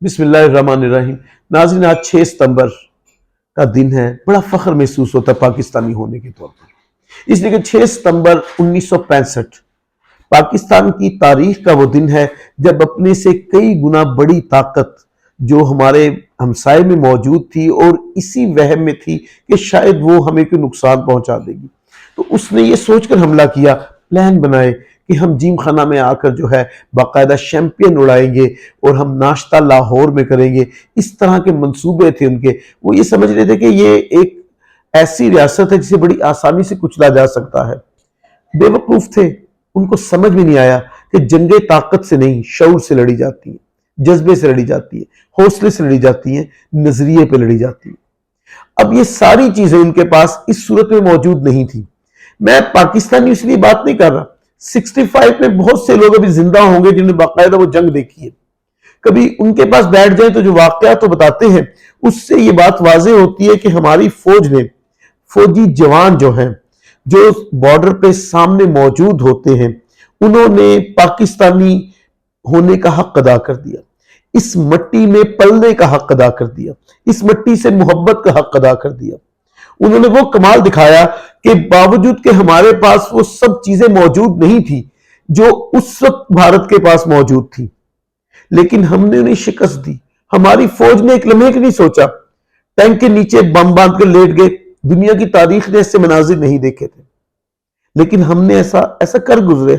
بسم اللہ الرحمن الرحیم۔ ناظرین، آج 6 ستمبر کا دن ہے۔ بڑا فخر محسوس ہوتا ہے پاکستانی ہونے کے طور پر، اس لیے کہ 6 ستمبر 1965 پاکستان کی تاریخ کا وہ دن ہے جب اپنے سے کئی گنا بڑی طاقت جو ہمارے ہمسائے میں موجود تھی اور اسی وہم میں تھی کہ شاید وہ ہمیں کوئی نقصان پہنچا دے گی، تو اس نے یہ سوچ کر حملہ کیا، پلان بنائے کہ ہم جیم خانہ میں آ کر جو ہے باقاعدہ شیمپئن اڑائیں گے اور ہم ناشتہ لاہور میں کریں گے۔ اس طرح کے منصوبے تھے ان کے۔ وہ یہ سمجھ رہے تھے کہ یہ ایک ایسی ریاست ہے جسے بڑی آسانی سے کچلا جا سکتا ہے۔ بے وقوف تھے، ان کو سمجھ میں نہیں آیا کہ جنگیں طاقت سے نہیں، شعور سے لڑی جاتی ہیں، جذبے سے لڑی جاتی ہیں، حوصلے سے لڑی جاتی ہیں، نظریے پہ لڑی جاتی ہیں۔ اب یہ ساری چیزیں ان کے پاس اس صورت میں موجود نہیں تھی۔ میں پاکستانی اس لیے بات نہیں کر رہا، 65 میں بہت سے لوگ ابھی زندہ ہوں گے جنہوں نے باقاعدہ وہ جنگ دیکھی ہے۔ کبھی ان کے پاس بیٹھ جائیں تو جو واقعات بتاتے ہیں اس سے یہ بات واضح ہوتی ہے کہ ہماری فوج نے، فوجی جوان جو ہیں جو بارڈر پہ سامنے موجود ہوتے ہیں، انہوں نے پاکستانی ہونے کا حق ادا کر دیا، اس مٹی میں پلنے کا حق ادا کر دیا، اس مٹی سے محبت کا حق ادا کر دیا۔ انہوں نے وہ کمال دکھایا کہ باوجود کہ ہمارے پاس وہ سب چیزیں موجود نہیں تھی جو اس وقت بھارت کے پاس موجود تھی، لیکن ہم نے انہیں شکست دی۔ ہماری فوج نے ایک لمحے کے نہیں سوچا، ٹینک کے نیچے بم باندھ کر لیٹ گئے۔ دنیا کی تاریخ نے ایسے مناظر نہیں دیکھے تھے، لیکن ہم نے ایسا کر گزرے۔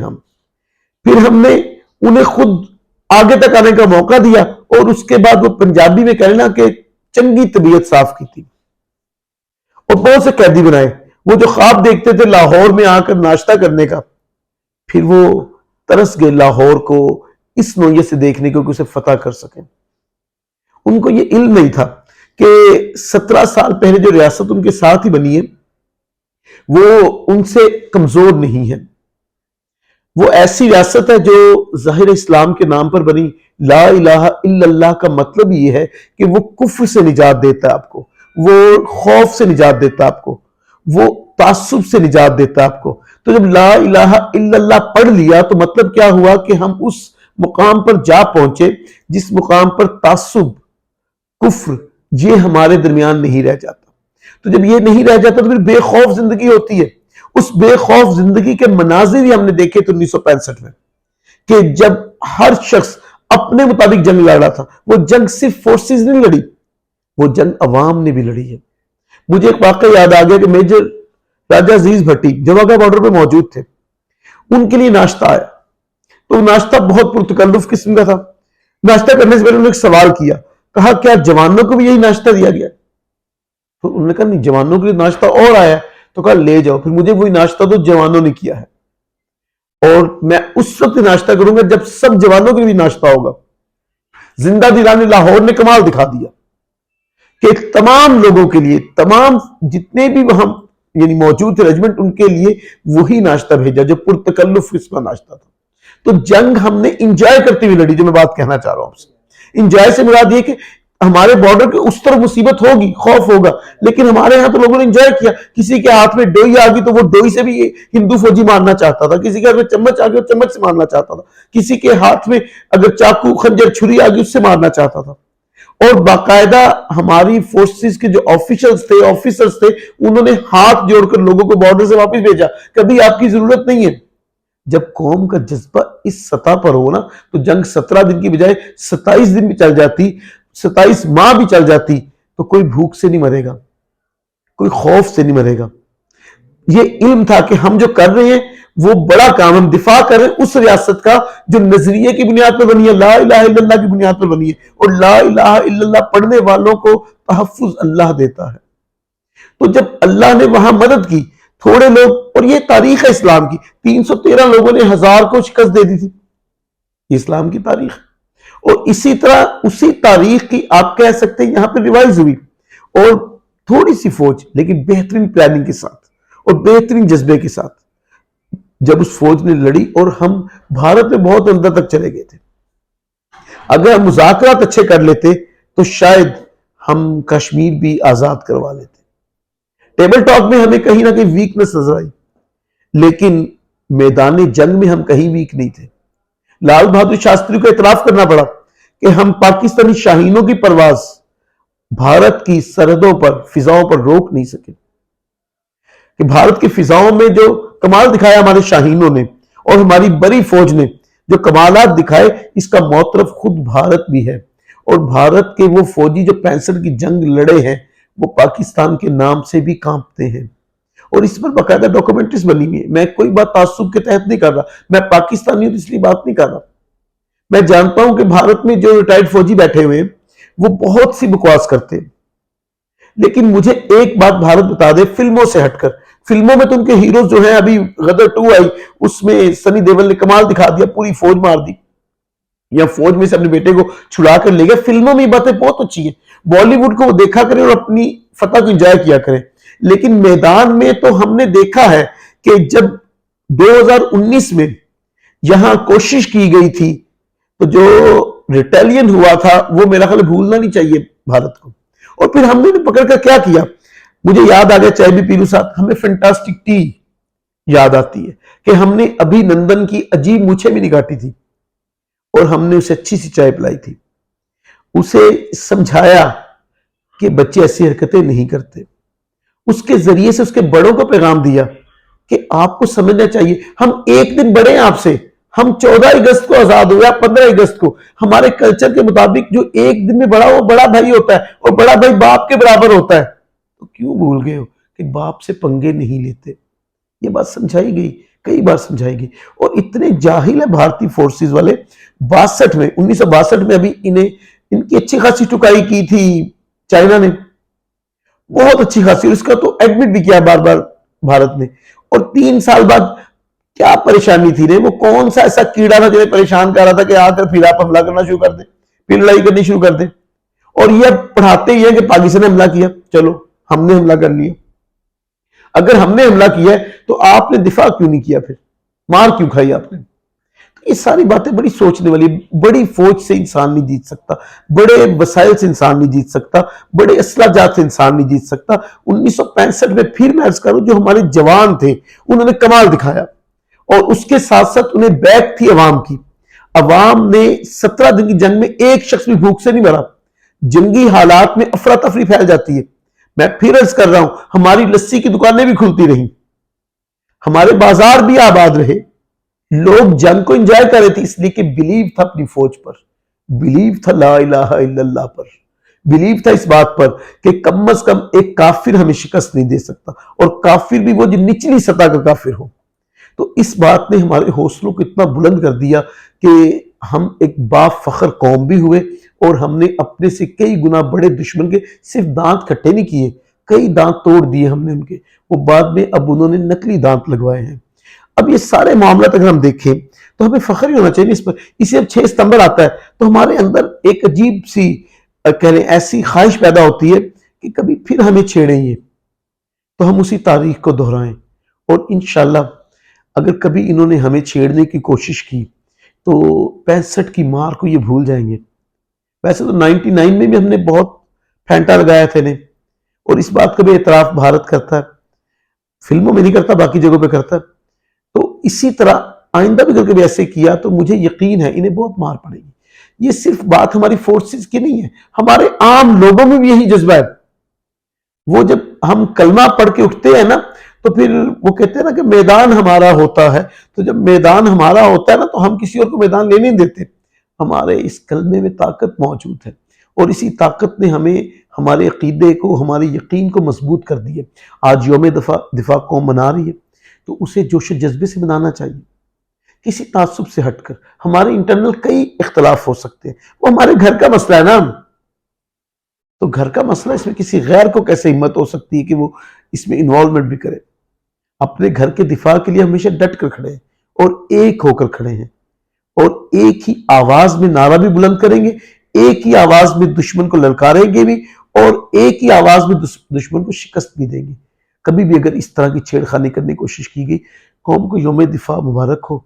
پھر ہم نے انہیں خود آگے تک آنے کا موقع دیا، اور اس کے بعد وہ پنجابی میں کہنا کہ چنگی طبیعت صاف کی تھی، اور بہت سے قیدی بنائے۔ وہ جو خواب دیکھتے تھے لاہور میں آ کر ناشتہ کرنے کا، پھر وہ ترس گئے لاہور کو اس نوعیت سے دیکھنے کو کہ اسے فتح کر سکیں۔ ان کو یہ علم نہیں تھا کہ 17 سال پہلے جو ریاست ان کے ساتھ ہی بنی ہے وہ ان سے کمزور نہیں ہے۔ وہ ایسی ریاست ہے جو ظاہر اسلام کے نام پر بنی۔ لا الہ الا اللہ کا مطلب یہ ہے کہ وہ کفر سے نجات دیتا ہے آپ کو، وہ خوف سے نجات دیتا ہے آپ کو، وہ تعصب سے نجات دیتا ہے آپ کو۔ تو جب لا الہ الا اللہ پڑھ لیا تو مطلب کیا ہوا کہ ہم اس مقام پر جا پہنچے جس مقام پر تعصب، کفر یہ ہمارے درمیان نہیں رہ جاتا۔ تو جب یہ نہیں رہ جاتا تو پھر بے خوف زندگی ہوتی ہے۔ اس بے خوف زندگی کے مناظر ہی ہم نے دیکھے تو 1965 میں، کہ جب ہر شخص اپنے مطابق جنگ لڑ رہا تھا۔ وہ جنگ صرف فورسز نہیں لڑی، وہ جنگ عوام نے بھی لڑی ہے۔ مجھے ایک واقعہ یاد آ گیا کہ میجر راجہ عزیز بھٹی جو واگا بارڈر پہ موجود تھے، ان کے لیے ناشتہ آیا، تو ناشتہ بہت پرتکلف قسم کا تھا۔ ناشتہ کرنے سے پہلے انہوں نے ایک سوال کیا، کہا کیا جوانوں کو بھی یہی ناشتہ دیا گیا؟ تو انہوں نے کہا نہیں، جوانوں کے لیے ناشتہ اور آیا ہے۔ تو کہا لے جاؤ، پھر مجھے وہی ناشتہ تو جوانوں نے کیا ہے، اور میں اس وقت ناشتہ کروں گا جب سب جوانوں کے لیے ناشتہ ہوگا۔ زندہ دلانی لاہور نے کمال دکھا دیا کہ تمام لوگوں کے لیے، تمام جتنے بھی وہاں یعنی موجود تھے ریجمنٹ، ان کے لیے وہی ناشتہ بھیجا جو پرتکلف قسم کا ناشتہ تھا۔ تو جنگ ہم نے انجوائے کرتے ہوئے لڑی، جو میں بات کہنا چاہ رہا ہوں آپ سے۔ انجوائے سے مراد یہ کہ ہمارے بارڈر کے اس طرف مصیبت ہوگی، خوف ہوگا، لیکن ہمارے ہاں تو لوگوں نے انجوائے کیا۔ کسی کے ہاتھ میں ڈوئی آ گئی تو وہ ڈوئی سے بھی ہندو فوجی مارنا چاہتا تھا، کسی کے ہاتھ میں چمچ آ گئی تو چمچ سے مارنا چاہتا تھا، کسی کے ہاتھ میں اگر چاقو، خنجر، چھری آ گئی اس سے مارنا چاہتا تھا۔ اور باقاعدہ ہماری فورسز کے جو آفیسرز تھے انہوں نے ہاتھ جوڑ کر لوگوں کو بارڈر سے واپس بھیجا، کبھی آپ کی ضرورت نہیں ہے۔ جب قوم کا جذبہ اس سطح پر ہو نا تو جنگ 17 دن کی بجائے 27 دن بھی چل جاتی، 27 ماہ بھی چل جاتی، تو کوئی بھوک سے نہیں مرے گا، کوئی خوف سے نہیں مرے گا۔ یہ علم تھا کہ ہم جو کر رہے ہیں وہ بڑا کام، ہم دفاع کر رہے ہیں اس ریاست کا جو نظریے کی بنیاد پر بنی ہے، لا الہ الا اللہ کی بنیاد پر بنی ہے، اور لا الہ الا اللہ پڑھنے والوں کو تحفظ اللہ دیتا ہے۔ تو جب اللہ نے وہاں مدد کی، تھوڑے لوگ، اور یہ تاریخ ہے اسلام کی، 313 لوگوں نے 1000 کو شکست دے دی تھی، یہ اسلام کی تاریخ۔ اور اسی طرح اسی تاریخ کی آپ کہہ سکتے ہیں یہاں پہ ریوائز ہوئی، اور تھوڑی سی فوج لیکن بہترین پلاننگ کے ساتھ اور بہترین جذبے کے ساتھ جب اس فوج نے لڑی، اور ہم بھارت میں بہت اندر تک چلے گئے تھے۔ اگر ہم مذاکرات اچھے کر لیتے تو شاید ہم کشمیر بھی آزاد کروا لیتے۔ ٹیبل ٹاک میں ہمیں کہیں نہ کہیں ویکنس نظر آئی، لیکن میدان جنگ میں ہم کہیں ویک نہیں تھے۔ لال بہادر شاستری کو اعتراف کرنا پڑا کہ ہم پاکستانی شاہینوں کی پرواز بھارت کی سرحدوں پر فضاؤں پر روک نہیں سکے، کہ بھارت کی فضاؤں میں جو کمال دکھایا ہمارے شاہینوں نے اور ہماری بڑی فوج نے جو کمالات دکھائے، اس کا معترف خود بھارت بھی ہے۔ اور بھارت کے وہ فوجی جو 65 کی جنگ لڑے ہیں وہ پاکستان کے نام سے بھی کانپتے ہیں، اور اس پر باقاعدہ ڈاکومنٹریز بنی ہوئی ہے۔ میں کوئی بات تعصب کے تحت نہیں کر رہا، میں پاکستانی ہوں تو اس لیے بات نہیں کر رہا۔ میں جانتا ہوں کہ بھارت میں جو ریٹائرڈ فوجی بیٹھے ہوئے ہیں وہ بہت سی بکواس کرتے ہیں، لیکن مجھے ایک بات بھارت بتا دے فلموں سے ہٹ کر، فلموں میں تو ان کے ہیروز جو ہیں، ابھی غدر 2 آئی، اس میں سنی دیول نے کمال دکھا دیا، پوری فوج مار دی، یا فوج میں سے اپنے بیٹے کو چھڑا کر لے گئے۔ فلموں میں یہ باتیں بہت اچھی ہیں، بالی ووڈ کو وہ دیکھا کریں اور اپنی فتح کو انجوائے کیا کریں، لیکن میدان میں تو ہم نے دیکھا ہے کہ جب 2019 میں یہاں کوشش کی گئی تھی تو جو ریٹیلین ہوا تھا وہ میرا خیال بھولنا نہیں چاہیے بھارت کو۔ اور پھر ہم نے پکڑ کر کیا کیا، مجھے یاد آ گیا چائے بھی پی لوں ساتھ، ہمیں فینٹاسٹک ٹی یاد آتی ہے کہ ہم نے ابھی نندن کی عجیب مونچھیں بھی نہیں کاٹی تھی اور ہم نے اسے اچھی سی چائے پلائی تھی، اسے سمجھایا کہ بچے ایسی حرکتیں نہیں کرتے، اس کے ذریعے سے اس کے بڑوں کو پیغام دیا کہ آپ کو سمجھنا چاہیے ہم ایک دن بڑے ہیں آپ سے، ہم 14 اگست کو آزاد ہوئے، 15 اگست کو، ہمارے کلچر کے مطابق جو ایک دن میں بڑا وہ بڑا بھائی ہوتا ہے اور بڑا بھائی باپ کے برابر ہوتا ہے، تو کیوں بھول گئے ہو کہ باپ سے پنگے نہیں لیتے؟ یہ بات سمجھائی گئی، کئی بار سمجھائی گئی، اور اتنے جاہل ہے بھارتی فورسز والے۔ 1962 میں ابھی ان کی اچھی خاصی ٹکائی کی تھی چائنا نے، بہت اچھی خاصی، اس کا تو ایڈمٹ بھی کیا بار بار بھارت نے، اور 3 سال بعد کیا پریشانی تھی وہ کون سا ایسا کیڑا تھا جنہیں پریشان کر رہا تھا کہ آ کر پھر آپ حملہ کرنا شروع کر دیں، پھر لڑائی کرنی شروع کر دیں، اور یہ پڑھاتے ہی ہیں کہ پاکستان نے حملہ کیا، چلو ہم نے حملہ کر لیا۔ اگر ہم نے حملہ کیا ہے تو آپ نے دفاع کیوں نہیں کیا، پھر مار کیوں کھائی آپ نے؟ یہ ساری باتیں بڑی سوچنے والی، بڑی فوج سے انسان نہیں جیت سکتا، بڑے وسائل سے انسان نہیں جیت سکتا، بڑے اسلحہ جات سے انسان نہیں جیت سکتا۔ 1965 میں پھر میں عرض کروں جو ہمارے جوان تھے انہوں نے کمال دکھایا، اور اس کے ساتھ ساتھ انہیں بیک تھی عوام کی۔ عوام نے 17 دن کی جنگ میں ایک شخص بھی بھوک سے نہیں مرا۔ جنگی حالات میں افراتفری پھیل جاتی ہے، میں پھر عرض کر رہا ہوں ہماری لسی کی دکانیں بھی کھلتی رہیں، ہمارے بازار بھی آباد رہے، لوگ جنگ کو انجوائے کر رہے تھے، اس لیے کہ بلیو تھا اپنی فوج پر، بلیو تھا لا الہ الا اللہ پر، بلیو تھا اس بات پر کہ کم از کم ایک کافر ہمیں شکست نہیں دے سکتا، اور کافر بھی وہ جو نچلی سطح کا کافر ہو۔ تو اس بات نے ہمارے حوصلوں کو اتنا بلند کر دیا کہ ہم ایک با فخر قوم بھی ہوئے، اور ہم نے اپنے سے کئی گنا بڑے دشمن کے صرف دانت کھٹے نہیں کیے، کئی دانت توڑ دیے ہم نے ان کے، وہ بعد میں اب انہوں نے نکلی دانت لگوائے ہیں۔ اب یہ سارے معاملات اگر ہم دیکھیں تو ہمیں فخر ہی ہونا چاہیے اس پر۔ اسی اب 6 ستمبر آتا ہے تو ہمارے اندر ایک عجیب سی کہنے ایسی خواہش پیدا ہوتی ہے کہ کبھی پھر ہمیں چھیڑیں یہ تو ہم اسی تاریخ کو دہرائیں، اور انشاءاللہ اگر کبھی انہوں نے ہمیں چھیڑنے کی کوشش کی تو 65 کی مار کو یہ بھول جائیں گے۔ ویسے تو 99 میں بھی ہم نے بہت پھینٹا لگایا تھے انہیں، اور اس بات کا بھی اعتراف بھارت کرتا ہے، فلموں میں نہیں کرتا باقی جگہوں پہ کرتا ہے۔ تو اسی طرح آئندہ بھی اگر کبھی ایسے کیا تو مجھے یقین ہے انہیں بہت مار پڑے گی۔ یہ صرف بات ہماری فورسز کی نہیں ہے، ہمارے عام لوگوں میں بھی یہی جذبہ ہے۔ وہ جب ہم کلمہ پڑھ کے اٹھتے ہیں نا تو پھر وہ کہتے ہیں نا کہ میدان ہمارا ہوتا ہے، تو جب میدان ہمارا ہوتا ہے نا تو ہم کسی اور کو میدان لینے نہیں دیتے۔ ہمارے اس کلمے میں طاقت موجود ہے، اور اسی طاقت نے ہمیں ہمارے عقیدے کو، ہمارے یقین کو مضبوط کر دیا۔ آج یوم دفاع قوم منا رہی ہے تو اسے جوش و جذبے سے منانا چاہیے، کسی تعصب سے ہٹ کر۔ ہمارے انٹرنل کئی اختلاف ہو سکتے ہیں، وہ ہمارے گھر کا مسئلہ ہے نا، تو گھر کا مسئلہ اس میں کسی غیر کو کیسے ہمت ہو سکتی ہے کہ وہ اس میں انوالومنٹ بھی کرے؟ اپنے گھر کے دفاع کے لیے ہمیشہ ڈٹ کر کھڑے ہیں اور ایک ہو کر کھڑے ہیں، اور ایک ہی آواز میں نعرہ بھی بلند کریں گے، ایک ہی آواز میں دشمن کو للکاریں گے بھی، اور ایک ہی آواز میں دشمن کو شکست بھی دیں گے۔ کبھی بھی اگر اس طرح کی چھیڑ خانی کرنے کی کوشش کی گئی، قوم کو یوم دفاع مبارک ہو،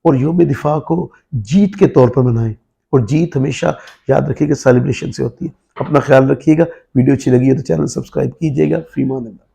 اور یوم دفاع کو جیت کے طور پر منائیں، اور جیت ہمیشہ یاد رکھیے گا سیلیبریشن سے ہوتی ہے۔ اپنا خیال رکھیے گا، ویڈیو اچھی لگی ہے تو چینل سبسکرائب کیجیے گا۔ فی امان اللہ۔